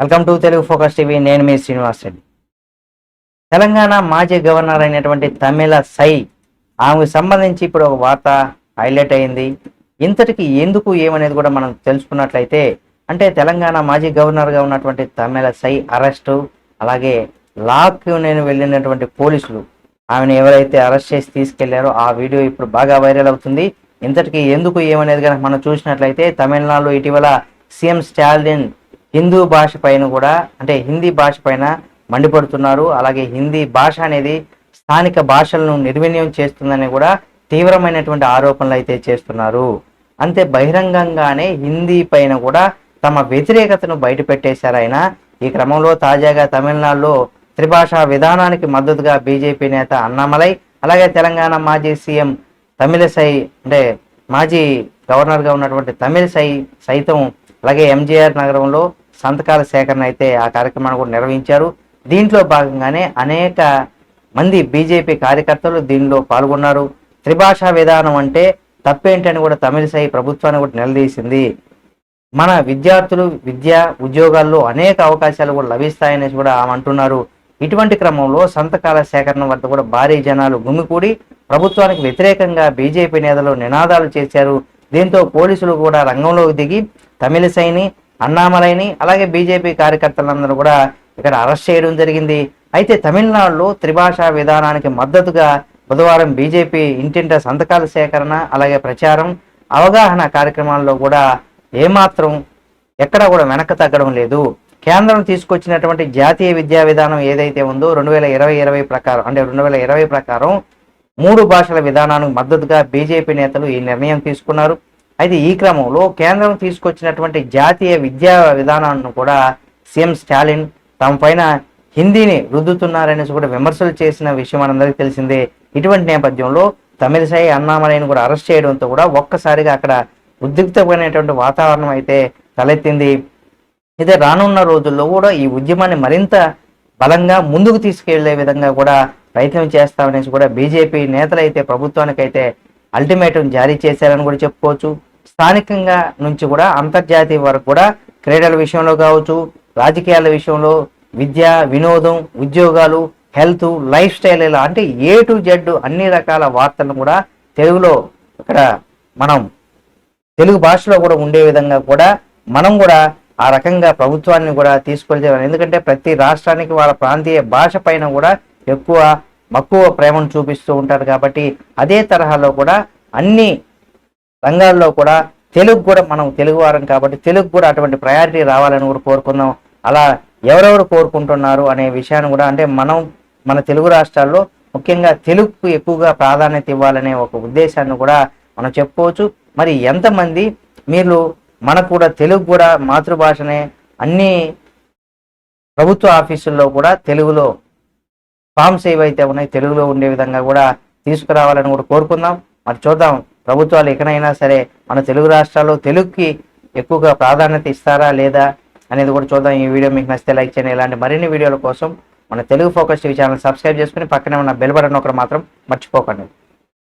Welcome to Telugu focus TV. నేను మీ శ్రీనివాస్ రెడ్డి. తెలంగాణ మాజీ governor అయినటువంటి తమిళసై ఆమెకు సంబంధించి ఇప్పుడు ఒక వార్త హైలైట్ అయింది. ఇంతటికి ఎందుకు ఏమనేది కూడా మనం తెలుసుకున్నట్లయితే, అంటే తెలంగాణ మాజీ గవర్నర్గా ఉన్నటువంటి తమిళసై అరెస్టు, అలాగే లాక్ నేను వెళ్ళినటువంటి పోలీసులు ఆమెను ఎవరైతే అరెస్ట్ చేసి తీసుకెళ్లారో ఆ వీడియో ఇప్పుడు బాగా వైరల్ అవుతుంది. ఇంతటికి ఎందుకు ఏమనేది కనుక మనం చూసినట్లయితే, తమిళనాడులో ఇటీవల సీఎం స్టాలిన్ హిందూ భాష పైన కూడా, అంటే హిందీ భాష పైన మండిపడుతున్నారు. అలాగే హిందీ భాష అనేది స్థానిక భాషలను నిర్వీర్యం చేస్తుందని కూడా తీవ్రమైనటువంటి ఆరోపణలు అయితే చేస్తున్నారు. అంతే బహిరంగంగానే హిందీ పైన కూడా తమ వ్యతిరేకతను బయట పెట్టేశారు ఆయన. ఈ క్రమంలో తాజాగా తమిళనాడులో త్రిభాషా విధానానికి మద్దతుగా బీజేపీ నేత అన్నామలై, అలాగే తెలంగాణ మాజీ సీఎం తమిళసై, అంటే మాజీ గవర్నర్గా ఉన్నటువంటి తమిళసై సైతం అలాగే ఎంజీఆర్ నగరంలో సంతకాల సేకరణ అయితే ఆ కార్యక్రమాన్ని కూడా నిర్వహించారు. దీంట్లో భాగంగానే అనేక మంది బీజేపీ కార్యకర్తలు దీనిలో పాల్గొన్నారు. త్రిభాషా విధానం అంటే తప్పేంటని కూడా తమిళసై ప్రభుత్వాన్ని కూడా నిలదీసింది. మన విద్యార్థులు విద్యా ఉద్యోగాల్లో అనేక అవకాశాలు కూడా లభిస్తాయనేసి కూడా ఆమె అంటున్నారు. ఇటువంటి క్రమంలో సంతకాల సేకరణ వద్ద కూడా భారీ జనాలు గుమికూడి ప్రభుత్వానికి వ్యతిరేకంగా బీజేపీ నేతలు నినాదాలు చేశారు. దీంతో పోలీసులు కూడా రంగంలోకి దిగి తమిళసైని, అన్నామలైని, అలాగే బీజేపీ కార్యకర్తలందరూ కూడా ఇక్కడ అరెస్ట్ చేయడం జరిగింది. అయితే తమిళనాడులో త్రిభాషా విధానానికి మద్దతుగా బుధవారం బీజేపీ ఇంటింట సంతకాల సేకరణ, అలాగే ప్రచారం, అవగాహన కార్యక్రమాల్లో కూడా ఏమాత్రం ఎక్కడా కూడా వెనక్కి తగ్గడం లేదు. కేంద్రం తీసుకొచ్చినటువంటి జాతీయ విద్యా విధానం ఏదైతే ఉందో 2020 ప్రకారం, అంటే 2020 ప్రకారం 3 భాషల విధానానికి మద్దతుగా బీజేపీ నేతలు ఈ నిర్ణయం తీసుకున్నారు. అయితే ఈ క్రమంలో కేంద్రం తీసుకొచ్చినటువంటి జాతీయ విద్యా విధానాన్ని కూడా సీఎం స్టాలిన్ తమ పైన హిందీని రుద్దుతున్నారనేసి కూడా విమర్శలు చేసిన విషయం మనందరికీ తెలిసిందే. ఇటువంటి నేపథ్యంలో తమిళసై, అన్నామలైని కూడా అరెస్ట్ చేయడంతో కూడా ఒక్కసారిగా అక్కడ ఉద్రిక్తమైనటువంటి వాతావరణం అయితే తలెత్తింది. అయితే రానున్న రోజుల్లో కూడా ఈ ఉద్యమాన్ని మరింత బలంగా ముందుకు తీసుకెళ్లే విధంగా కూడా ప్రయత్నం చేస్తామనేసి కూడా బీజేపీ నేతలు అయితే ప్రభుత్వానికైతే అల్టిమేటం జారీ చేశారని కూడా చెప్పుకోవచ్చు. స్థానికంగా నుంచి కూడా అంతర్జాతీయ వరకు కూడా క్రీడల విషయంలో కావచ్చు, రాజకీయాల విషయంలో, విద్య, వినోదం, ఉద్యోగాలు, హెల్త్, లైఫ్ స్టైల్, ఇలా అంటే A to Z అన్ని రకాల వార్తలను కూడా తెలుగులో ఇక్కడ మనం తెలుగు భాషలో కూడా ఉండే విధంగా కూడా మనం కూడా ఆ రకంగా ప్రభుత్వాన్ని కూడా తీసుకెళ్తాం. ఎందుకంటే ప్రతి రాష్ట్రానికి వాళ్ళ ప్రాంతీయ భాష పైన కూడా ఎక్కువ మక్కువ ప్రేమను చూపిస్తూ ఉంటారు. కాబట్టి అదే తరహాలో కూడా అన్ని రంగాల్లో కూడా తెలుగు కూడా, మనం తెలుగు వారం కాబట్టి తెలుగు కూడా అటువంటి ప్రయారిటీ రావాలని కూడా కోరుకుందాం. అలా ఎవరెవరు కోరుకుంటున్నారు అనే విషయాన్ని కూడా, అంటే మన తెలుగు రాష్ట్రాల్లో ముఖ్యంగా తెలుగుకు ఎక్కువగా ప్రాధాన్యత ఇవ్వాలనే ఒక ఉద్దేశాన్ని కూడా మనం చెప్పుకోవచ్చు. మరి ఎంతమంది మీరు మనకు కూడా తెలుగు కూడా మాతృభాషనే అన్ని ప్రభుత్వ ఆఫీసుల్లో కూడా తెలుగులో ఫామ్స్ ఏవైతే ఉన్నాయి తెలుగులో ఉండే విధంగా కూడా తీసుకురావాలని కూడా కోరుకుందాం. మరి చూద్దాం ప్రభుత్వాలు ఎక్కడైనా సరే మన తెలుగు రాష్ట్రాల్లో తెలుగుకి ఎక్కువగా ప్రాధాన్యత ఇస్తారా లేదా అనేది కూడా చూద్దాం. ఈ వీడియో మీకు నచ్చితే లైక్ చేయండి. ఇలాంటి మరిన్ని వీడియోల కోసం మన Telugu focus TV channel subscribe చేసుకుని పక్కనే ఉన్న బెల్ బటన్ ఒకటి మాత్రం మర్చిపోకండి.